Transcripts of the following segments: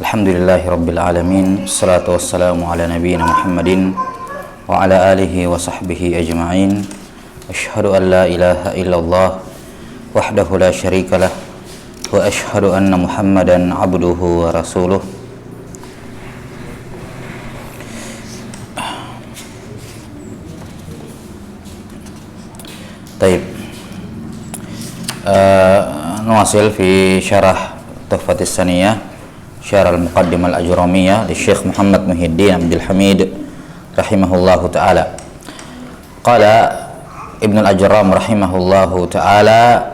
Alhamdulillahi Rabbil Alamin. Assalatu wassalamu ala nabiyyina Muhammadin wa ala alihi wa sahbihi ajma'in. Asyhadu an la ilaha illallah wahdahu la syarika lah wa asyhadu anna Muhammadan abduhu wa rasuluh. Taib. Nuwasil fi syarah Tuhfatis Saniyah, syarah al-Muqaddimah al-Ajramiyah di Syekh Muhammad Muhyiddin Abdul Hamid rahimahullahu ta'ala. Qala Ibnu al-Ajram rahimahullahu ta'ala,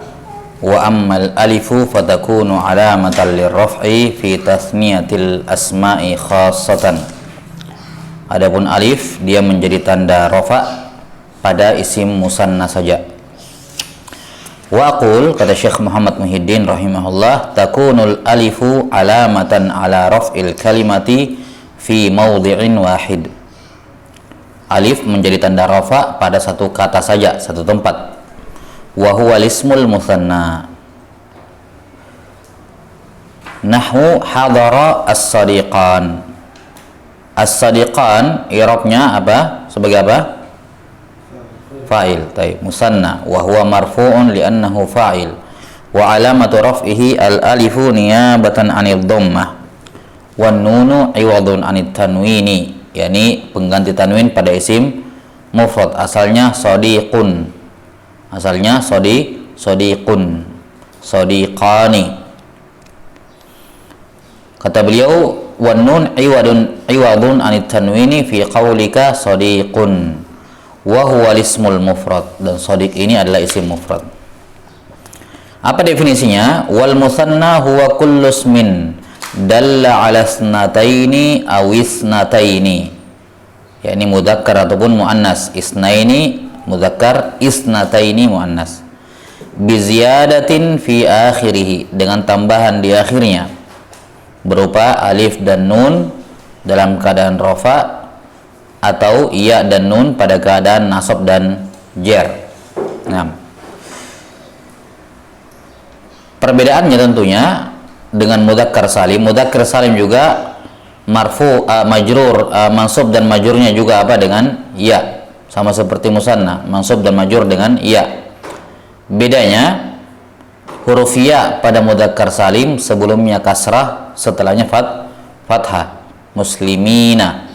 wa ammal alifu fatakunu alamatan lirraf'i fi tasniyatil asma'i khassatan. Adapun alif dia menjadi tanda rafa pada isim musanna saja. Wa aqul, kata Syekh Muhammad Muhyiddin rahimahullah, takunul alifu alamatan ala raf'il kalimati fi mawdi'in wahid. Alif menjadi tanda rafa pada satu kata saja, satu tempat. Wa huwa lismul musanna. Nahwu hadara as-sadiqan. As-sadiqan i'rabnya apa? Sebagai apa? Fa'il. Taib. Musanna wa huwa marfu'un li'annahu fa'il wa alamatu raf'ihi al-alifu niyabatan 'anil dhammah wan nunu 'iwadun 'anit tanwini, yakni pengganti tanwin pada isim mufrad. Asalnya sadiqun, asalnya sadiqun, sadiqani. Kata beliau, wan nun 'iwadun 'anit tanwini fi qaulika sadiqun wa huwa ismul mufrad, dan shadiq ini adalah isim mufrad. Apa definisinya? Wal musanna huwa kullu ismin dalla ala isnataini aw isnataini, yakni mudzakkar ataupun muannas. Isnaini mudzakkar, isnataini muannas, bi ziyadatin fi akhirih, dengan tambahan di akhirnya berupa alif dan nun dalam keadaan rafa atau ya dan nun pada keadaan nasab dan jar. Nah, perbedaannya tentunya dengan mudzakkar salim. Mudzakkar salim juga marfu, majrur, mansub dan majrurnya juga apa? Dengan ya. Sama seperti musanna, mansub dan majrur dengan ya. Bedanya huruf ya pada mudzakkar salim sebelumnya kasrah, setelahnya fathah. Muslimina,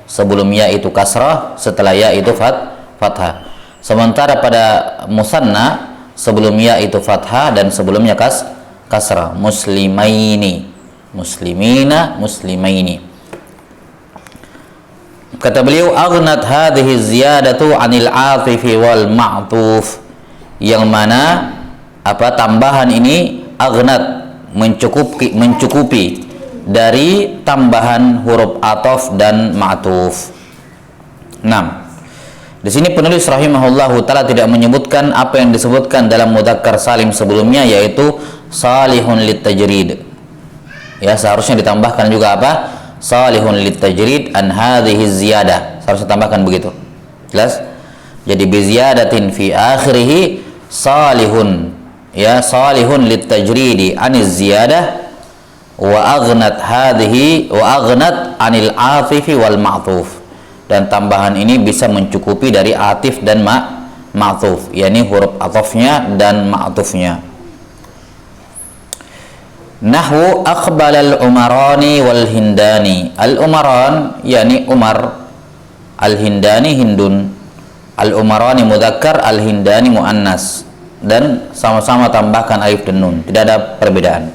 sebelum ya itu kasrah, setelah ya itu fathah. Sementara pada musanna sebelum ya itu fathah dan sebelumnya kasrah. Muslimaini, muslimina, muslimaini. Kata beliau, aghnat hadhihi ziyadatu 'anil 'atifi wal ma'tuf, yang mana apa tambahan ini aghnat mencukupi dari tambahan huruf ataf dan ma'tuf. 6. Di sini penulis rahimahullahu taala tidak menyebutkan apa yang disebutkan dalam mudzakkar salim sebelumnya, yaitu salihun litajrid. Ya, seharusnya ditambahkan juga apa? Salihun litajrid an hadhihi ziyadah. Seharusnya tambahkan begitu. Jelas? Jadi bi ziyadatin fi akhirih salihun, ya, salihun litajridi aniz ziyadah wa aghnat hadhihi wa aghnat 'anil 'atifi wal ma'tuf, dan tambahan ini bisa mencukupi dari atif dan ma'tuf, yakni huruf atafnya dan ma'tufnya. Nahwu aqbalal umarani wal hindani. Al umaran yakni Umar, al hindani hindun. Al umarani mudzakkar, al hindani muannas, dan sama-sama tambahkan alif dan nun, tidak ada perbedaan.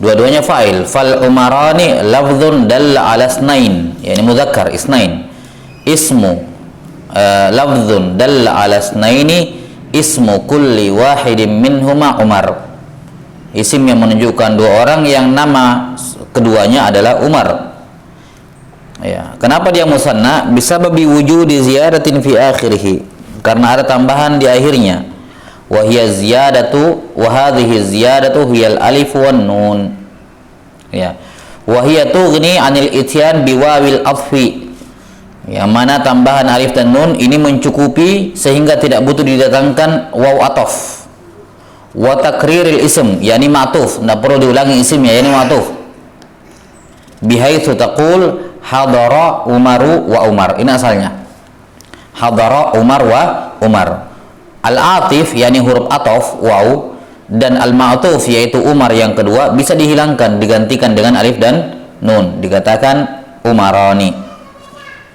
Dua-duanya fa'il. Fal umarani lafdzun dalla ala isnain, yakni mudzakkar isnain. Ismu lafdzun dalla ala isnaini, ismu kulli wahidin minhuma Umar. Isim yang menunjukkan dua orang yang nama keduanya adalah Umar. Ya, kenapa dia musanna? Bisababi wujudi ziyadatin fi akhirih, karena ada tambahan di akhirnya. Wa hiya ziyadatu wa hadhihi ziyadatu hiyal alif wan nun. Ya. Wa hiya tughni 'anil ityan biwawil athfi. Yang mana tambahan alif dan nun ini mencukupi sehingga tidak butuh didatangkan waw ataf. Wa takriril ism, yakni ma'tuf, tidak perlu diulangi isimnya, yakni ma'tuf. Bihaitsu taqul hadara Umaru wa Umar. Ini asalnya. Hadara Umar wa Umar. Al-atif yakni huruf atof waw dan al-ma'tuf yaitu Umar yang kedua bisa dihilangkan digantikan dengan alif dan nun, dikatakan umarani.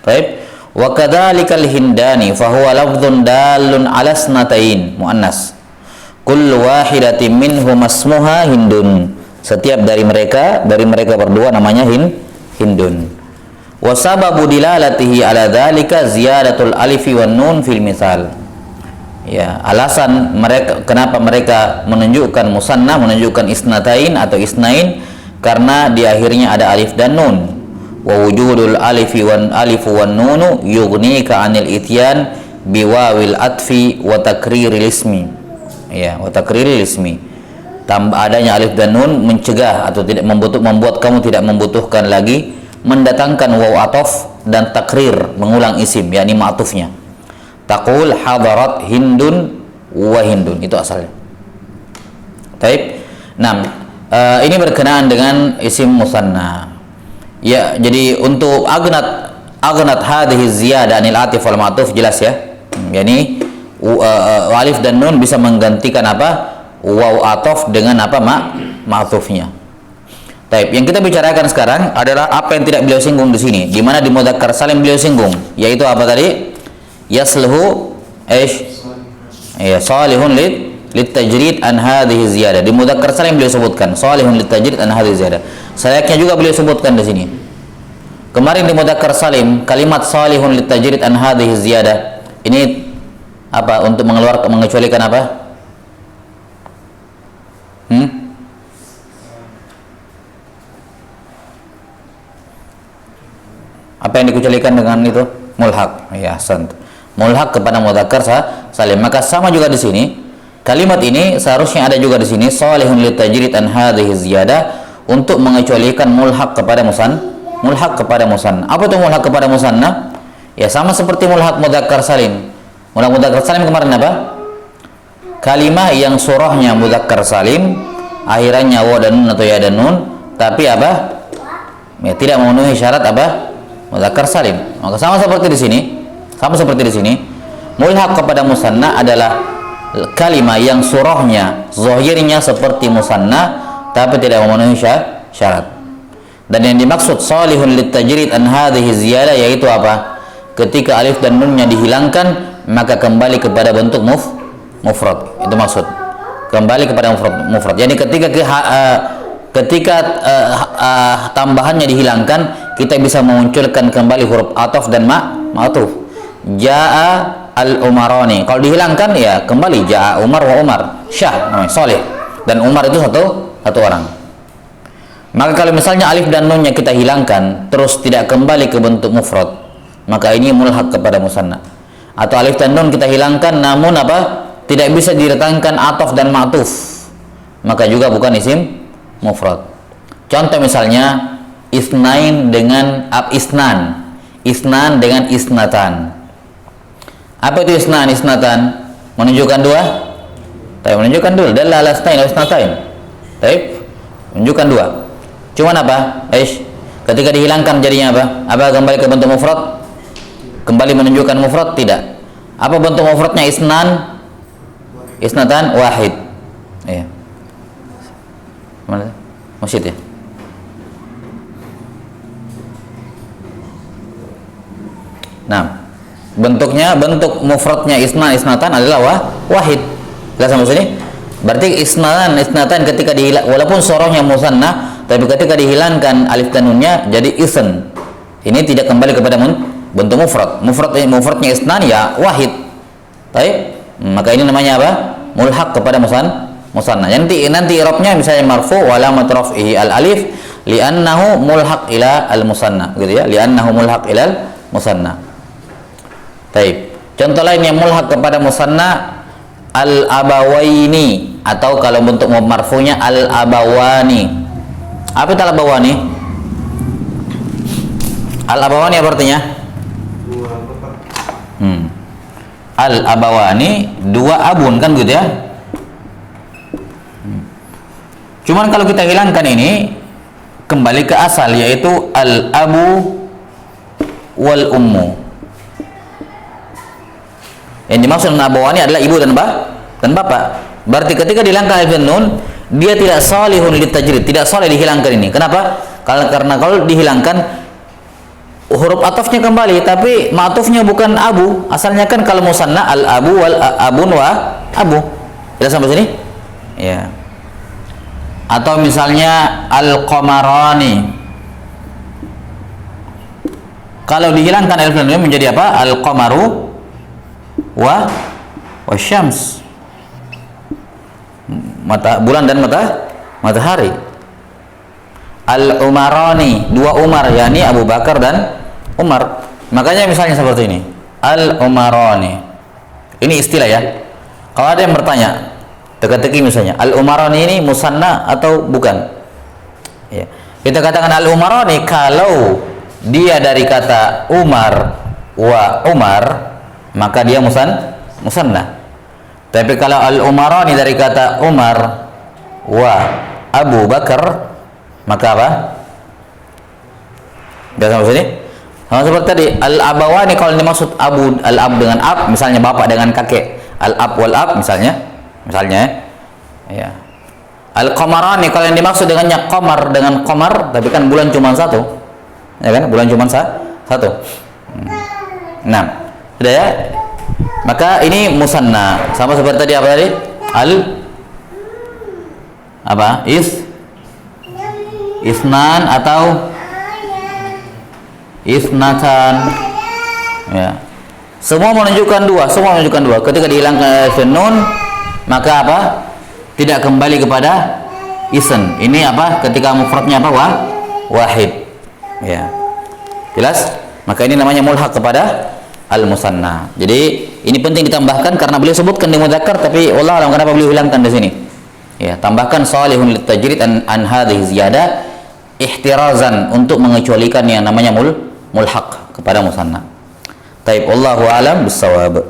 Baik. Wa kadzalikal hindani fa huwa lafdhun dalun ala snatain muannas. Kullu wahidatin minhum ismuha hindun. Setiap dari mereka berdua namanya hindun. Wa sababu dilalatihi ala dzalika ziyadatul alifi wan nun fil misal. Ya, alasan mereka kenapa mereka menunjukkan musanna, menunjukkan isnatain atau isnain karena di akhirnya ada alif dan nun. Wa wujudul alifi wan nunu yughnika 'anil ityan biwawil atfi wa takriril ismi. Ya, wa takriril ismi. Tambah adanya alif dan nun mencegah atau tidak membuat kamu tidak membutuhkan lagi mendatangkan waw atof dan takrir mengulang isim yakni ma'tufnya. Taqul hadarat hindun wa hindun, itu asalnya. Taib. Nah, ini berkenaan dengan isim musanna. Ya, jadi untuk agnat hadhihi ziyadah anil atif wal ma'tuf jelas ya. Yani alif dan nun bisa menggantikan apa? Waw atof dengan apa? Ma'tufnya. Taib. Yang kita bicarakan sekarang adalah apa yang tidak beliau singgung di sini. Di mana di mudzakkar salim beliau singgung, yaitu apa tadi? Yasluhu ya salihun litajrid an hadhihi ziyadah. Di mudzakkar salim beliau sebutkan salihun litajrid an hadhihi ziyadah. Sayaknya juga beliau sebutkan di sini. Kemarin di mudzakkar salim kalimat salihun litajrid an hadhihi ziyadah ini apa? Untuk mengecualikan apa? Apa yang dikecualikan dengan itu? Mulhaq. Ya, sant. Mulhaq kepada mudzakkar salim. Maka sama juga di sini. Kalimat ini seharusnya ada juga di sini salihun litajrid an hadhihi ziyadah untuk mengecualikan mulhaq kepada musanna. Apa itu mulhaq kepada musanna? Ya sama seperti mulhaq mudzakkar salim. Mulhaq mudzakkar salim kemarin apa? Kalimah yang surahnya mudzakkar salim, akhirannya waw dan nun atau ya dan nun, tapi apa? Ya, tidak memenuhi syarat apa? Mudzakkar salim. Maka sama seperti di sini. Mulhaq kepada musanna adalah kalimah yang surahnya, zahirnya seperti musanna tapi tidak memenuhi syarat. Dan yang dimaksud salihun litajrid an hadhihi ziyadah yaitu apa? Ketika alif dan nunnya dihilangkan maka kembali kepada bentuk mufrad. Itu maksud. Kembali kepada mufrad. Jadi ketika tambahannya dihilangkan, kita bisa memunculkan kembali huruf ataf dan ma'tuf. Jaa al-umarani. Kalau dihilangkan ya kembali jaa Umar wa Umar. Syah namanya Salih. Dan Umar itu satu orang. Maka kalau misalnya alif dan nunnya kita hilangkan terus tidak kembali ke bentuk mufrad, maka ini mulhaq kepada musanna. Atau alif dan nun kita hilangkan namun apa? Tidak bisa didatangkan ataf dan ma'tuf, maka juga bukan isim mufrad. Contoh misalnya isnain dengan isnan dengan isnatan. Apa itu isnatan? Menunjukkan dua? Tapi menunjukkan dua. Dallal isnain atau isnatain. Baik, menunjukkan dua. Cuman apa? Ketika dihilangkan jadinya apa? Apa kembali ke bentuk mufrad? Kembali menunjukkan mufrad? Tidak. Apa bentuk mufradnya isnatan wahid. Iya. Mana? Masjid ya? Nah, bentuk mufradnya isnatan adalah wahid. Jelas sampai sini? Berarti isnatan ketika walaupun sorohnya musanna, tapi ketika dihilangkan alif dan nunnya jadi isn. Ini tidak kembali kepada bentuk mufrad. Mufradnya isnan ya wahid. Baik. Maka ini namanya apa? Mulhaq kepada musanna. Nanti i'rabnya misalnya marfu wa alamat raf'ihi al alif li'annahu mulhaq ila al musanna, gitu ya. Li'annahu mulhaq ila al musanna. Baik. Contoh lain yang mulhaq kepada musanna al abawaini, atau kalau bentuk marfu'nya al abawani. Apa itu al abawani? Al abawani apa artinya? Al abawani dua abun, kan gitu ya. Cuman kalau kita hilangkan ini kembali ke asal, yaitu al-abu wal ummu. Yang dimaksud dengan abawani adalah ibu dan bapak. Berarti ketika dihilangkan alif dan nun, dia tidak salihun litajrid, tidak saleh dihilangkan ini. Kenapa? Karena kalau dihilangkan huruf atofnya kembali, tapi ma'tufnya bukan abu. Asalnya kan kalau musanna al-abu wal abun wa abu. Sudah sampai sini? Ya. Atau misalnya al-qamarani. Kalau dihilangkan alif dan nun menjadi apa? Al-qamaru wa syams. Bulan dan matahari. Al-umarani, dua Umar, yakni Abu Bakar dan Umar. Makanya misalnya seperti ini, al-umarani. Ini istilah ya. Kalau ada yang bertanya, teka-teki misalnya, al-umarani ini musanna atau bukan? Ya. Kita katakan al-umarani kalau dia dari kata Umar wa Umar, maka dia musanna. Tapi kalau al-umarani dari kata Umar wa Abu Bakar, maka apa? Sudah sampai sini? Sama seperti tadi, al-abawani kalau dimaksud abu, al-ab dengan ab, misalnya bapak dengan kakek, al-ab wal ab misalnya ya. Al-qamarani kalau yang dimaksud dengannya qamar dengan qamar, tapi kan bulan cuma satu. Ya kan? Bulan cuma satu. Nah, sudah ya? Maka ini musanna. Sama seperti tadi apa tadi? Isnan atau isnatan. Ya. Semua menunjukkan dua. Ketika dihilangkan alif nun, maka apa? Tidak kembali kepada isn. Ini apa? Ketika mufradnya apa? Wahid. Ya. Jelas? Maka ini namanya mulhaq kepada al-musanna. Jadi ini penting ditambahkan karena beliau sebutkan di mudzakkar, tapi wallahu alam kenapa beliau hilangkan di sini. Ya, tambahkan salihun litajrid an hadhihi ziyadah ihtirazan, untuk mengecualikan yang namanya mulhaq kepada musanna. Taib, wallahu alam bissawab.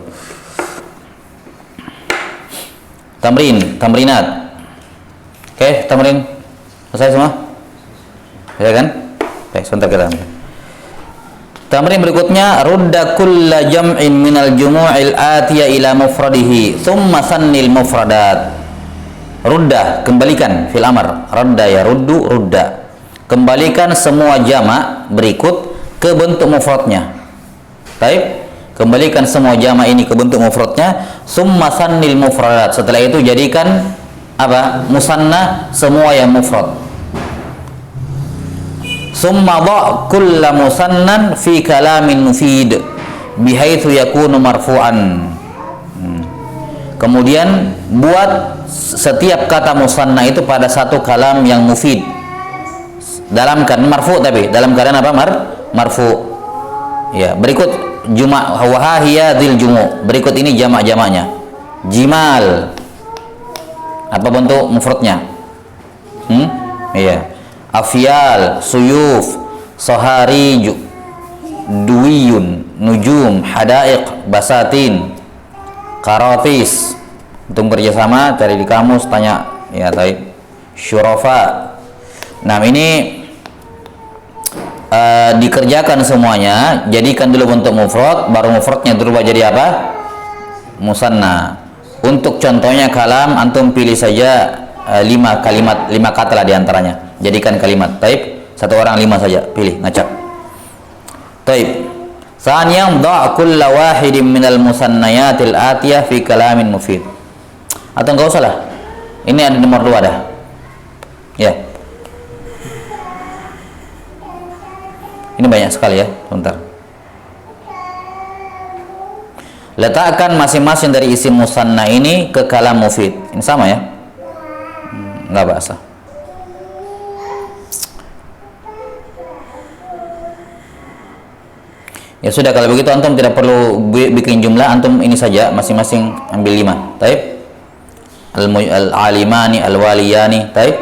Tamrinat. Oke, tamrin selesai semua? Ya kan? Baik, sebentar kita. Tamrin berikutnya, rudda kulla jam'in minal jumu'il atiya ila mufradihi thumma sannil mufradat. Rudda, kembalikan, fil amr. Radda ya ruddu, rudda. Kembalikan semua jamak berikut ke bentuk mufradnya. Baik, kembalikan semua jamak ini ke bentuk mufradnya, thumma sannil mufradat. Setelah itu jadikan apa? Musanna semua yang mufrad. Summa dha' kulla musannan fi kalamin mufid bihaitsu yakunu marfu'an. Kemudian buat setiap kata musanna itu pada satu kalam yang mufid. Dalam keadaan marfu, tapi dalam keadaan apa? Marfu. Ya, berikut juma' wa hiya dzil jumu'. Berikut ini jamak-jamaknya. Jimal. Apa bentuk mufradnya? Iya. Afyal, suyuf, sohariju, duwiyun, nujum, hadaiq, basatin, karatis. Untuk kerjasama cari di kamus, tanya ya tadi syurafa. Nah ini dikerjakan semuanya, jadikan dulu bentuk mufrad, baru mufradnya berubah jadi apa? Musanna. Untuk contohnya kalam, antum pilih saja 5 kalimat, 5 kata lah diantaranya. Jadikan kalimat. Taib, satu orang 5 saja, pilih, ngacak. Taib. Tsaniyam dha' kulla wahidin minal musannayatil atiyah fi kalamin mufid. Atau enggak usah lah. Ini ada nomor 2 dah. Ya. Ini banyak sekali ya, bentar. Letakkan masing-masing dari isim musanna ini ke kalam mufid. Ini sama ya? Enggak bahasa. Ya sudah, kalau begitu antum tidak perlu bikin jumlah, antum ini saja masing-masing ambil 5. Taib. Al-alimani, al-waliyani, taib.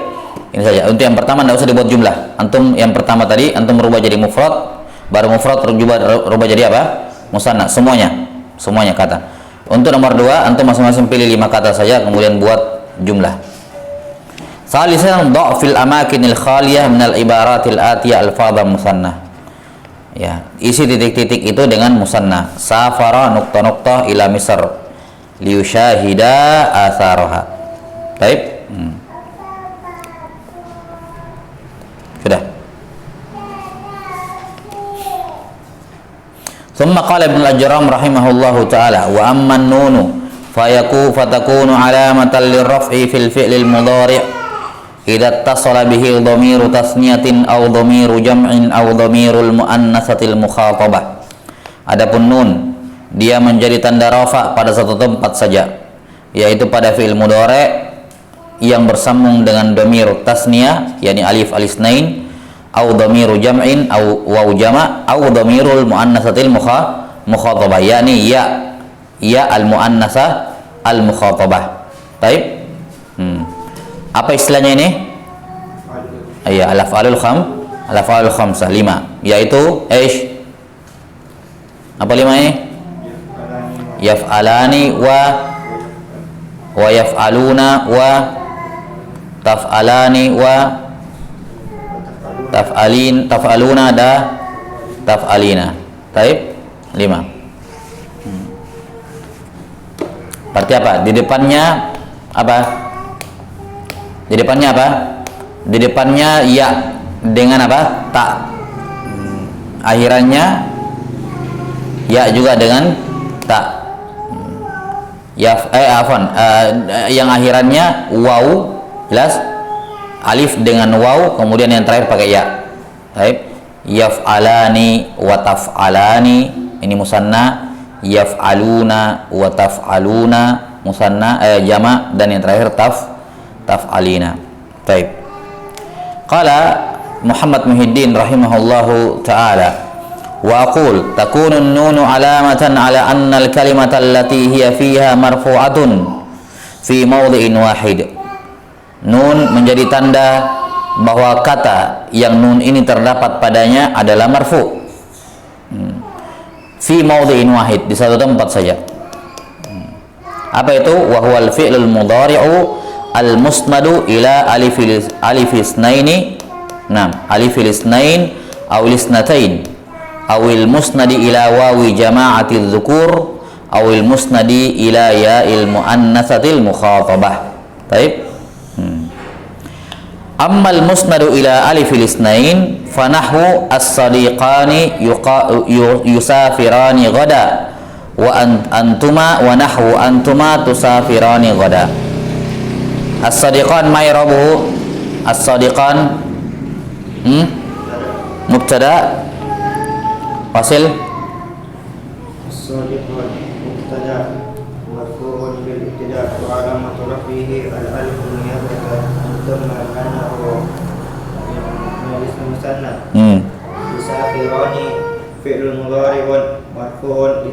Ini saja. Untuk yang pertama tidak usah dibuat jumlah. Antum yang pertama tadi antum rubah jadi mufrad, baru mufrad rubah jadi apa? Musanna, semuanya kata. Untuk nomor 2 antum masing-masing pilih 5 kata saja, kemudian buat jumlah. Salisan dha'fil amakinil khaliyah minal ibaratil atiyah alfadha musanna. Ya, isi titik-titik itu dengan musanna. Safara nuqta-nuqta ila Misr liyushahida atharaha. Baik. Sudah. Thumma qala Ibnu al-Ajram rahimahullahu ta'ala wa amma an-nunu fatakunu alamatan lirraf'i fil fi'lil mudhari' idza ittasala bihi dhamiru tasniyatin aw dhamiru jam'in aw dhamirul muannatsatil mukhatabah. Adapun nun dia menjadi tanda rafa pada satu tempat saja, yaitu pada fi'il mudhari' yang bersambung dengan dhamir tasniyah yakni alif alisnain, au dhamiru jam'in au waw jama' au dhamirul muannatsatil mukhatabah yakni ya al muannasah al mukhatabah. Baik. Apa istilahnya ini? Iya, al-af'alul khamsah 5, yaitu apa 5 ini? Yaf'alani wa yaf'aluna wa taf'alani wa taf'aluna taf'alina. Baik, 5. Berarti apa? Di depannya apa? Di depannya apa? Di depannya ya dengan apa? Ta. Akhirannya ya juga dengan ta. Yang akhirannya waw, jelas? Alif dengan waw, kemudian yang terakhir pakai ya. Baik. Yaf'alani wa taf'alani, ini musanna. Yaf'aluna wa taf'aluna, musanna jama', dan yang terakhir taf'alina. Baik. Qala Muhammad Muhyiddin rahimahullahu ta'ala wa aqul takunu an-nunu alamatan ala anna al-kalimata allati hiya fiha marfu'atun fi mawdhi'in wahid. Nun menjadi tanda bahwa kata yang nun ini terdapat padanya adalah marfu' fi mawdhi'in wahid, di satu tempat saja. Apa itu? Wa huwa al-fi'lul mudhari'u al-musnadu ila alifis naini, alifil isnain aw isnatain aw al-musnadi ila wawi jama'ati dzukur aw al-musnadi ila ya'il muannatsatil mukhatabah. Baik. Amma al-musnadu ila alifil isnain fa nahwu as-sadiqani yusafirani ghada wa antuma wa nahwu antuma tusafirani ghada. As-sadiqan ma'rabuhu, as-sadiqan mubtada fasil as-sadiqan mubtada marfu'un bil ibtida' wa alamatu rafihi al-alif niyabatan dhamma annahu min ism musanna. Yusafirani fi'lun mudhari'un marfu'un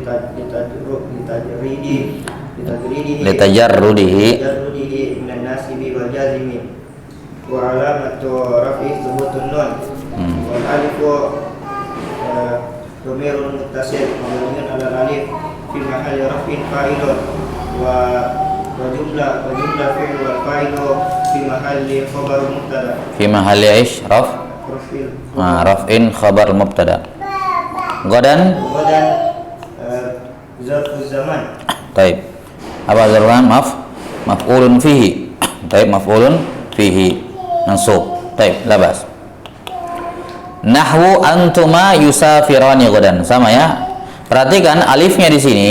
litajarrudihi min an-nasibi wal jazimi wa alamatu rafihi thubutun nun wal alifu dhamirun muttasil mabniun ala alif fi mahalli raf'in fa'ilun wa jumla fi'l wal fa'ilu fi mahalli khabar mubtada. Fi mahalli raf'in khabar mubtada. Godan zarfuz zaman. Baik. Apa zarfan? Maf'ulun fihi. Baik, maf'ulun fihi mansub. Baik, labas. Nahwu antuma yusafirani godan, sama ya. Perhatikan alifnya di sini.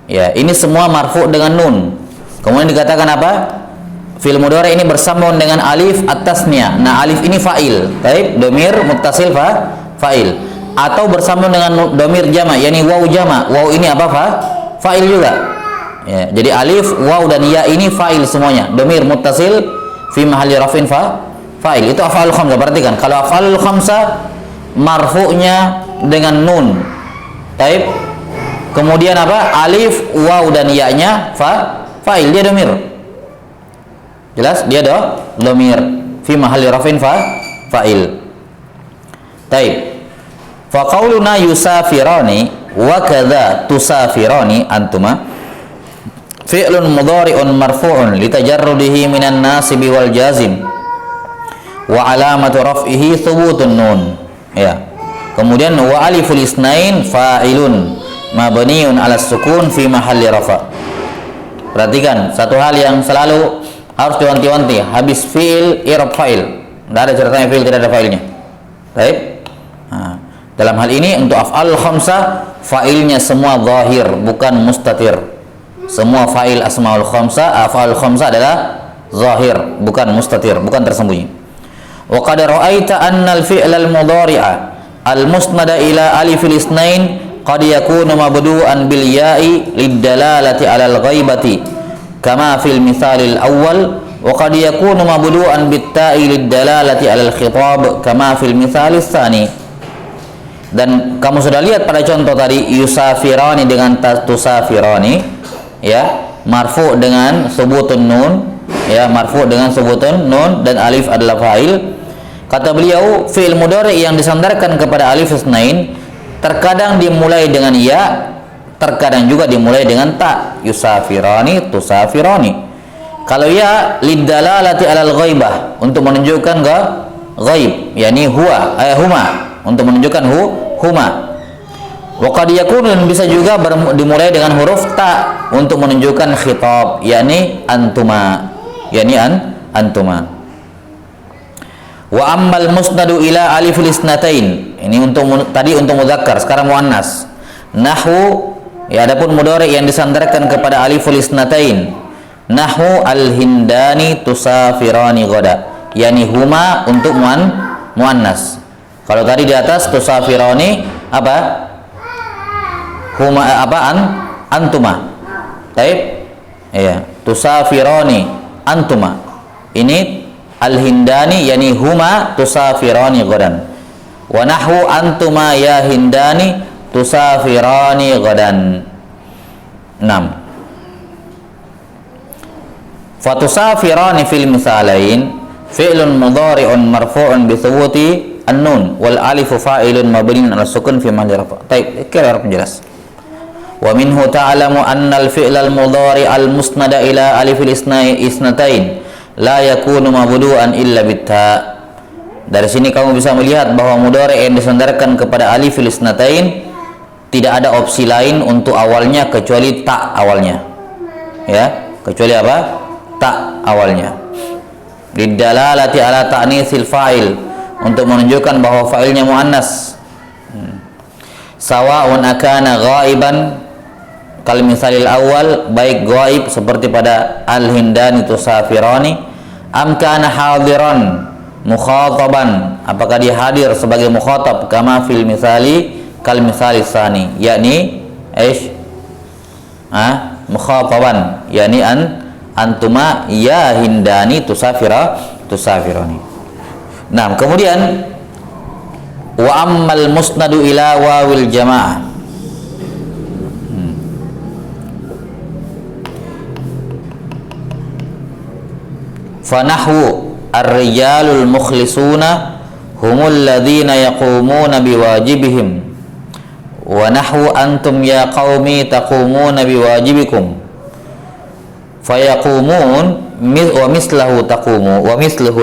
Ya, ini semua marfu dengan nun. Kemudian dikatakan apa? Fi'il mudhari ini bersambung dengan alif atasnya. Nah, alif ini fa'il. Baik, dhamir muttasil fa'il. Atau bersambung dengan dhamir jama', yakni waw jama'. Waw ini apa? Fa'il juga. Ya, jadi alif, waw dan ya ini fa'il semuanya. Dhamir muttasil fi mahalli raf'in fa'il. Itu af'alul khamsah. Perhatikan, kalau af'alul khamsah marfu'nya dengan nun. Taib. Kemudian apa? Alif, waw dan ya-nya fa'il, dia dhamir. Jelas? Dia dhamir fi mahalli raf'in fa'il. Taib. Fa qauluna yusafirani wa kadza tusafirani antuma fi'lun mudhari'un marfu'un litajarrudihi minan nasibi wal jazim wa alamatu raf'ihi thubutun nun. Ya. Kemudian wa aliful isnain fa'ilun mabniun 'ala sukun fi mahalli rafa. Perhatikan satu hal yang selalu harus diwanti-wanti, habis fi'il i'rab fa'il. Tidak ada ceritanya fi'il tidak ada fa'ilnya. Baik. Nah, dalam hal ini untuk af'al khamsah fa'ilnya semua zahir bukan mustatir. Semua fa'il asmaul khamsah, af'al khamsah adalah zahir bukan mustatir, bukan tersembunyi. Wa qad ra'aita anna al-fi'la al-mudhari'a al-musnada ila alifil isnain qad yakunu mabdu'an bil ya'i lid-dalalati 'ala al-ghaibati kama fil mithalil awwal wa qad yakunu mabdu'an bit ta'i lid-dalalati 'ala al-khitab kama fil mithalis tsani. Dan kamu sudah lihat pada contoh tadi yusafirani dengan tusafirani, ya, marfu dengan subutun nun, ya, marfu dengan subutun nun dan alif adalah fa'il. Kata beliau, fi'il mudhari yang disandarkan kepada alif isnain terkadang dimulai dengan ya, terkadang juga dimulai dengan ta. Yusafirani, tusafirani. Kalau ya lidalalati alal ghaibah, untuk menunjukkan ke ghaib, yakni huwa, huma, untuk menunjukkan huma. Wa qad yakun, bisa juga dimulai dengan huruf ta untuk menunjukkan khitab, yakni antuma, yakni antuma. Wa ammal musnadu ila alifil isnatain, ini untuk tadi untuk mudzakkar, sekarang muannas. Nahwu, ya, adapun mudhari yang disandarkan kepada aliful isnatain, nahwu al-hindani tusafirani ghadan, yani huma untuk muannas. Kalau tadi di atas tusafirani apa? Huma apa? Antuma. Baik? Iya, tusafirani antuma. Ini al-hindani yani huma tusafirani ghadan. Wa nahwu antuma ya hindani tusafirani ghadan. 6. Fatusafirani fil misalain fi'lun mudhari'un marfu'un bi thubuti an-nun wal alifu fa'ilun mabniun 'ala sukun fi mahalli rafa'. Baik, kira penjelas. Wa minhu ta'lamu anna al-fi'la al-mudhari' al-musnada ila alifil isnatain la yakunu mabdu'an illa bitta. Dari sini kamu bisa melihat bahwa mudhari' yang disandarkan kepada alifil isnatain tidak ada opsi lain untuk awalnya kecuali ta awalnya. Ya, kecuali apa? Ta awalnya. Lidalalati ala ta'nitsil fa'il, untuk menunjukkan bahwa fa'ilnya muannas. Sawa'un akana ghaiban kal misalil awal, baik ghaib seperti pada al-hindani tusafirani, am kana hadiran mukhataban, apakah dia hadir sebagai mukhatab, kama fil misali kal misali tsani, yakni mukhataban, yakni antuma ya hindani tusafirani. Nah, kemudian wa ammal musnadu ila wawil jamaah, fanahwu ar-rijalul mukhlisuna humul ladzina yaqumuna biwajibihim wa nahwu antum ya qaumi taqumuna biwajibikum fayaqumun wa mislahu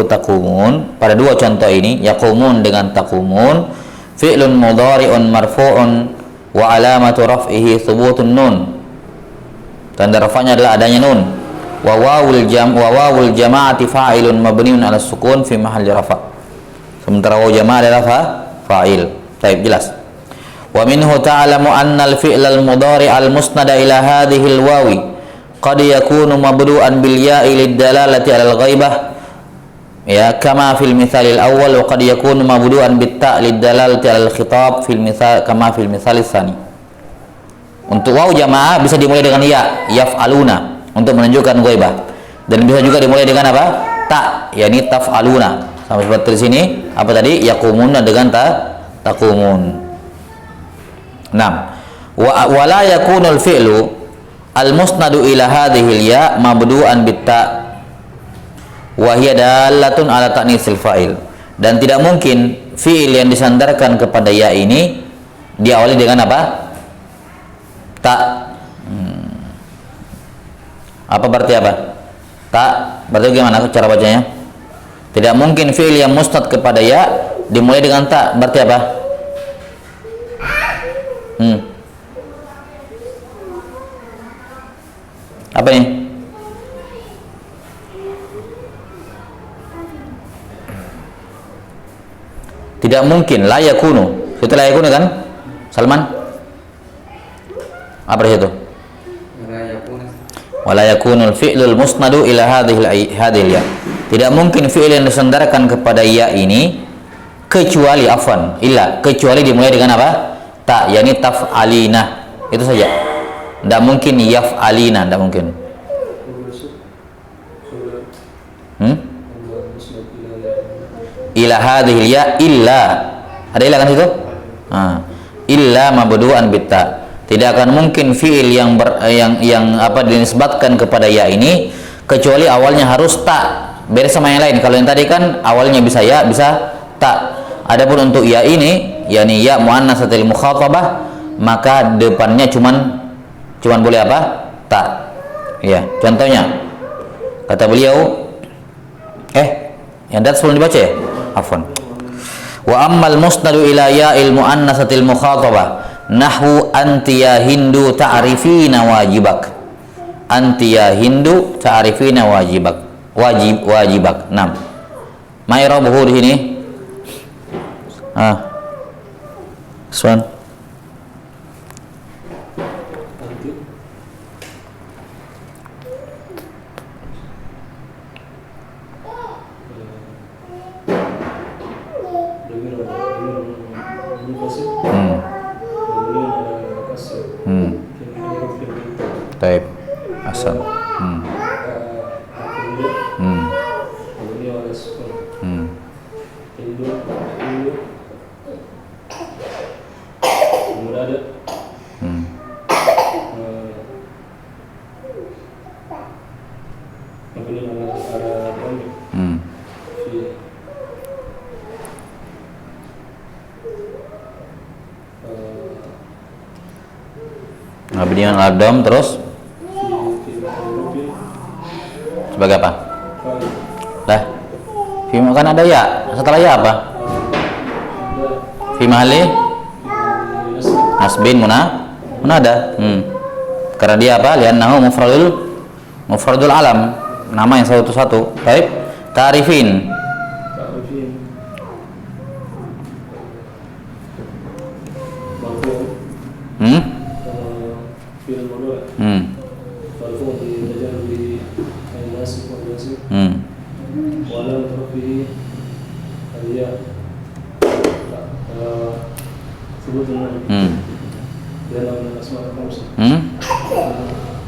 taqumun. Pada dua contoh ini, yaqumun dengan taqumun, fi'lun mudhari'un marfu'un wa alamatu raf'ihi thubutun nun, tanda rafa'nya adalah adanya nun. Wa wawul jama'ati fa'ilun mabniun 'ala sukun fi mahalli rafa'. Sementara waw jama'ah adalah fa'il. Baik, jelas. Wa minhu ta'lamu anna al-fi'la al-mudhari' al-musnada ila hadhihi al-wawi qad yakunu mabdu'an bil ya'i lid-dalalati 'ala al-ghaibah, ya, kama fil mithalil awwal, wa qad yakunu mabdu'an bit ta' lid-dalalati 'ala al-khitab fil mithal kama fil mithalis tsani. Untuk waw jamaah bisa dimulai dengan ya, yaf'aluna, untuk menunjukkan ghaibah, dan bisa juga dimulai dengan apa? Ta, yakni taf'aluna. Sama seperti di sini, apa tadi? Yaqumuna dengan taqumun. 6. Wa la yakunul fi'lu al-musnadu ila hadhihi al-ya mabdu'an bit ta wa hiya dalatun ala ta'nisil fa'il, dan tidak mungkin fi'il yang disandarkan kepada ya ini diawali dengan apa? Ta. Apa berarti apa? Ta berarti gimana cara bacanya? Tidak mungkin fi'il yang musnad kepada ya dimulai dengan ta. Berarti apa? Apa ini? Tidak mungkin, la yakunu. Itu la yakunu kan? Salman? Apa di situ? Wala yakunul fi'lul musnadu ila hadhil ya. Tidak mungkin fi'il yang disandarkan kepada ya ini kecuali kecuali dimulai dengan apa? Ta, yakni taf'alina. Itu saja. Tidak mungkin yaf'alina, tidak mungkin. Ila hadhil ya illa. Ada illa kan situ? Illa mabdu'an bitta. Tidak akan mungkin fi'il yang dinisbatkan kepada ya ini kecuali awalnya harus ta. Beda sama yang lain. Kalau yang tadi kan awalnya bisa ya, bisa ta. Adapun untuk ya ini, yakni ya muannatsatil mukhatabah, maka depannya cuman boleh apa? Ta. Ya, contohnya kata beliau yang dat sebelum dibaca ya? Afwan. Wa ammal musnadu ila ya'il muannatsatil mukhatabah nahwu anti ya hindu ta'rifina wajibak. Anti ya hindu ta'rifina wajibak. 6. Ma'irabuhu di sini. Swan. Taib. Asal. Mabniun ala dom terus sebagai apa? Lah, fima kan ada ya. Setelah ya apa? Fi mahalli nasbin munada. Karena dia apa? Li'annahu mufradul alam, nama yang satu-satu. Baik, ta'rifin.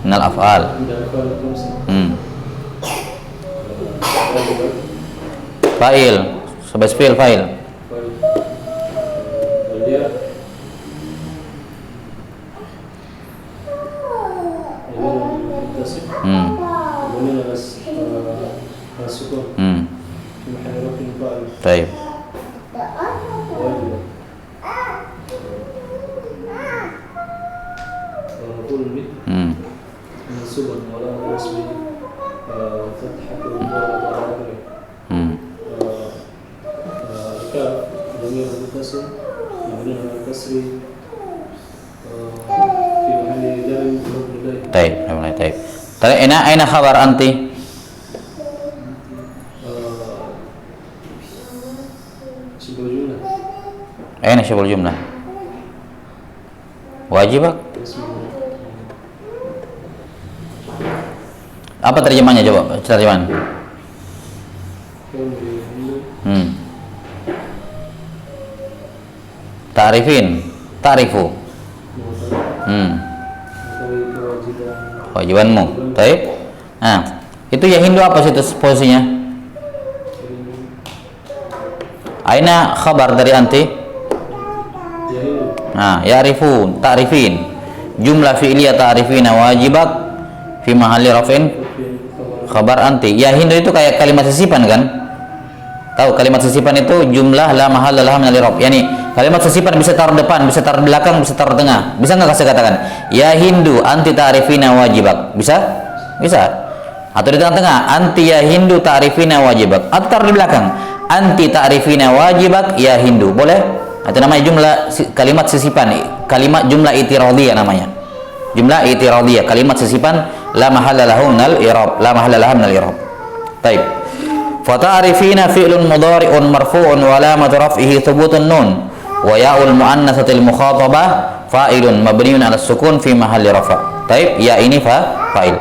Minal af'al. Fa'il, sebagai fi'il fa'il. Baik. Taib. Tadi aina khabar anti? Aina syabul jumlah? Wajibak? Apa terjemahnya coba? Terjemahan. Ta'rifin, ta'rifu. Wajibanmu. Baik. Nah, itu ya Hindu apa sih itu posisinya? Aina khabar dari anti? Nah, ya'rifun, ta'rifin. Jumlah fi'liyah ta'rifina wajibak fi mahalli raf'in khabar anti. Ya Hindu itu kayak kalimat sisipan kan? Tahu kalimat sisipan itu jumlah la mahalla laha min al-i'rab. Yani kalimat sisipan bisa taruh depan, bisa taruh belakang, bisa taruh tengah. Bisa nggak kasih katakan? Ya Hindu anti ta'rifina wajibak. Bisa? Bisa. Atau di tengah-tengah, anti ya Hindu ta'rifina wajibak. Atau taruh di belakang, anti ta'rifina wajibak ya Hindu. Boleh? Itu namanya jumlah kalimat sisipan, kalimat jumlah itiradiyah namanya. Jumlah itiradiyah, kalimat sisipan la mahalla lahu minal i'rab, la mahalla laha minal i'rab. Baik. Fa ta'rifina fi'lun mudhari'un marfu'un wa alamatu raf'ihi thubutun nun wa ya'ul muannatsatil mukhatabah fa'ilun mabniun 'ala sukun fi mahalli rafa'. Baik, ya ini fa'il.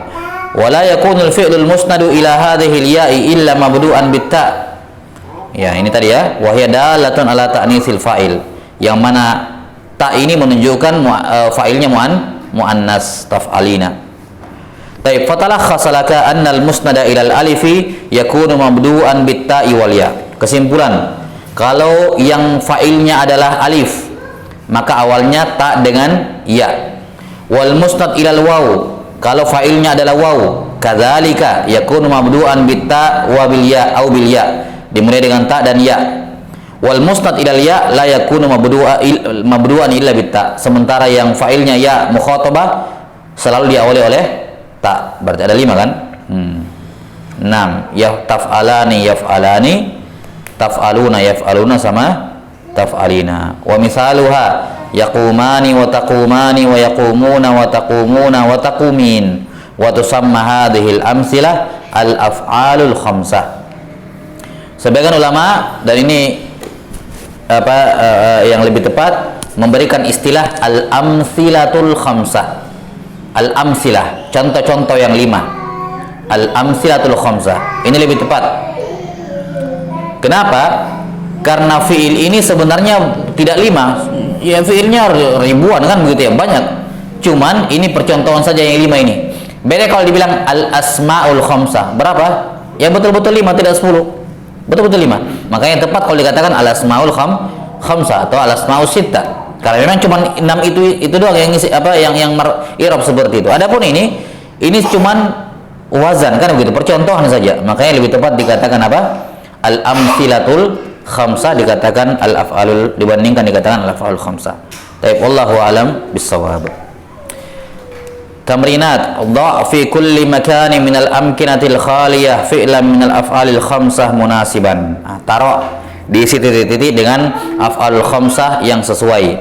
Wala yakunul fi'lul musnadu ila hadhihi al-ya'i illa mabdu'an bit-ta'. Ya, ini tadi ya, wa hiya dalatun ala ta'nitsil fa'il. Yang mana ta ini menunjukkan fa'ilnya muannas taf'alina. Baik, fatalakhasa laka anna al-musnada ila al-alifi yakunu mabdu'an bit-ta'i wal ya'. Kesimpulan, kalau yang fa'ilnya adalah alif, maka awalnya ta dengan ya. Wal musnad ila al-waw, kalau fa'ilnya adalah waw, kadzalika yakunu mabdu'an bit-ta wa bil ya au bil ya, dimulai dengan ta dan ya. Wal musnad ilal ya la yakunu mabdu'an illa bit-ta, sementara yang fa'ilnya ya mukhatabah selalu diawali oleh ta. Berarti ada 5 kan? 6. Ya taf'alani yaf'alani, taf'aluna yaf'aluna sama taf'alina. Wa misaluha yaqumani wa taqumani wa yaqumuna wa taqumuna wa taqumin wa tusamma hadhil amsilah al-af'alul khamsah. Sebagian ulama, dan ini yang lebih tepat, memberikan istilah al-amsilatul khamsah. Al-amsilah, contoh-contoh yang 5. Al-amsilatul khamsah. Ini lebih tepat. Kenapa? Karena fi'il ini sebenarnya tidak 5. Ya fi'ilnya ribuan kan begitu ya, banyak. Cuman ini percontohan saja yang 5 ini. Beda kalau dibilang al-asmaul khamsah. Berapa? Ya betul-betul 5, tidak 10. Betul-betul 5. Makanya tepat kalau dikatakan al-asmaul khamsah atau al-asmaul sittah. Karena memang cuma 6 itu doang yang i'rab seperti itu. Adapun ini cuman wazan kan begitu, percontohan saja. Makanya lebih tepat dikatakan apa? Al-amsilatul khamsah dikatakan al-af'alul, dibandingkan dikatakan al-af'alul khamsah. Taib, wallahu alam bissawab. Tamrinat, dha' fi kulli makanin min al-amkinatil khaliyah fi'lan min al-af'alil khamsah munasiban. Taruh di titik-titik dengan af'alul khamsah yang sesuai.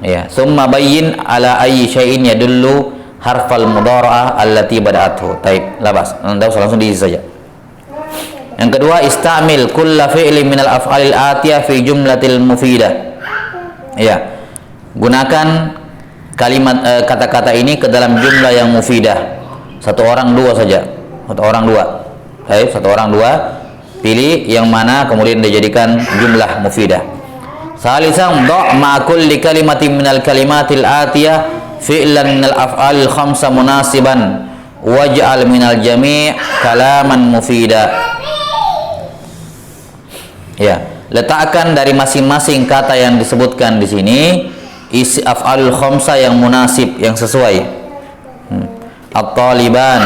Ya, summa bayyin ala ayyi syai'in yadullu harfal mudhara'ah allati bada'athu. Taib, labas. Anda langsung diisi saja. Yang kedua, istamil kulla fi'lin minal af'alil atiyah fi jumlatil mufidah. Ya. Gunakan kalimat kata-kata ini ke dalam jumlah yang mufidah. 1 orang 2 saja. 1 orang 2. Baik, 1 orang 2. Pilih yang mana kemudian dijadikan jumlah mufidah. Salisan, dha' ma kulli kalimatin minal kalimatil atiyah fi'lan minal af'alil khamsa munasiban waj'al minal jami' kalaman mufidah. Ya, letakkan dari masing-masing kata yang disebutkan di sini isi af'alul khamsah yang munasib, yang sesuai. At-taliban,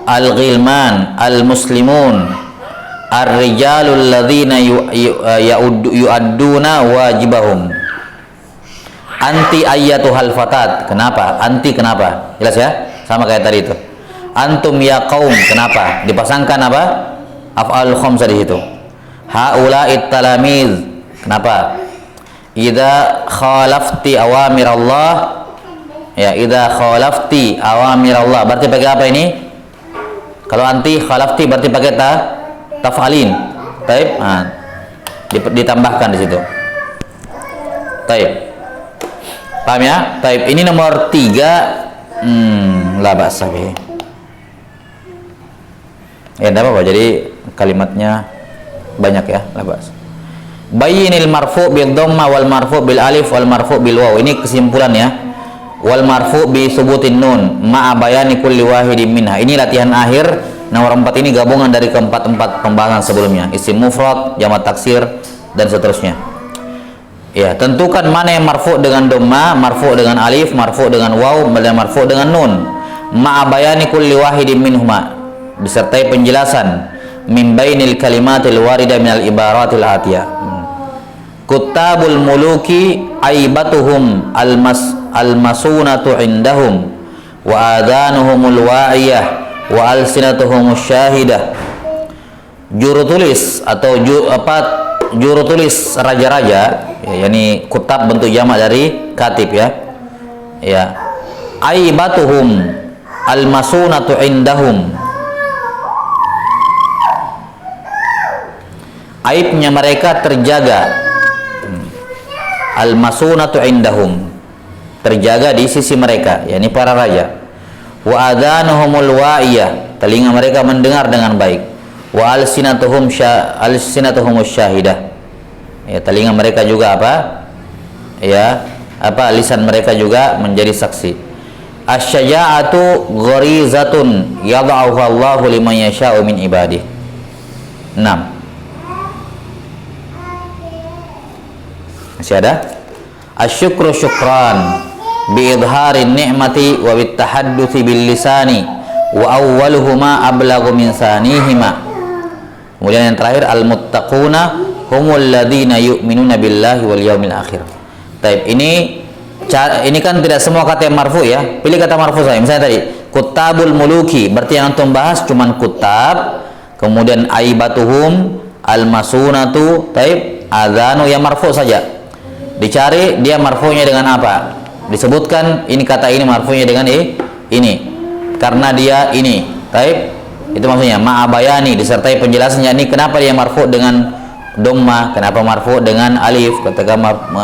al-ghilman, al-muslimun, ar-rijalul ladzina yu'adduna wajibahum. Anti ayyatuhal fatat. Kenapa? Anti kenapa? Jelas ya? Sama kayak tadi itu. Antum ya qaum, kenapa? Dipasangkan apa? Af'al khamsah di situ. Haula'it talamiz, kenapa? Idza khalafti awamir Allah, ya, idza khalafti awamir Allah, berarti pakai apa ini? Kalau anti khalafti berarti pakai taf'alin. Taib, ditambahkan di situ. Taib. Paham ya? Taib, ini nomor 3. La ba'sa bih. Ya, enggak apa-apa. Jadi kalimatnya banyak ya, la ba'sa. Bayyinil marfu' bil dhamma wal marfu' bil alif wal marfu' bil waw. Ini kesimpulan ya. Wal marfu' bi subutin nun ma'a bayani kulli wahidin minha. Ini latihan akhir nomor 4, ini gabungan dari keempat pembahasan sebelumnya. Isim mufrad, jamak taksir dan seterusnya. Ya, tentukan mana yang marfu' dengan dhamma, marfu' dengan alif, marfu' dengan waw, dan marfu' dengan nun. Ma'a bayani kulli wahidin minhuma, disertai penjelasan min bainil kalimatil waridah minal ibaratil atiyah. Kuttabul muluki aibatuhum almasunatu indahum wa adhanuhumul wa'iyah wa alsinatuhumus syahidah. Juru tulis atau juru tulis raja-raja, ya, yakni kutab bentuk jamak dari katib, ya. Ya. Aibatuhum almasunatu indahum. Aibnya mereka terjaga. Almasunatu indahum, terjaga di sisi mereka, yakni para raja. Wa adhanuhumul wa'iyah, telinga mereka mendengar dengan baik. Wa alsinatuhumus syahidah, ya, telinga mereka juga ya, lisan mereka juga menjadi saksi. Asy-syaja'atu gharizatun yad'uha Allahu liman yasha'u min ibadihi. 6. Masih ada? Asyukru syukran bi idharin ni'mati wa bit tahadduthi bil lisani wa awwaluhuma ablaghu min sanihima. Kemudian yang terakhir, al-muttaquna humul ladzina yu'minuna billahi wal yaumil akhir. Baik, ini kan tidak semua kata yang marfu, ya. Pilih kata marfu saja. Misalnya tadi kutabul muluki, berarti yang antum bahas cuman kutab, kemudian aibatuhum al-masunatu, taib, adzanu, yang marfu saja. Dicari dia marfunya dengan apa? Disebutkan ini kata ini marfunya dengan ini. Karena dia ini, taib. Itu maksudnya ma'abayani, disertai penjelasannya. Ini kenapa dia marfu dengan dhamma, kenapa marfu dengan alif, ketika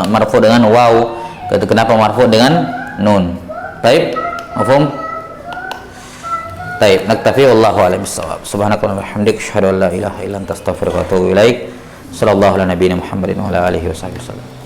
marfu dengan waw, kenapa marfu dengan nun. Baik, mafhum? Baik, naktafi, wallahu a'lam bissawab. Subhanakallahumma wa bihamdika asyhadu an la ilaha illa anta astaghfiruka wa atubu ilaik. Sallallahu ala nabiyyina Muhammadin wa ala alihi wasallam.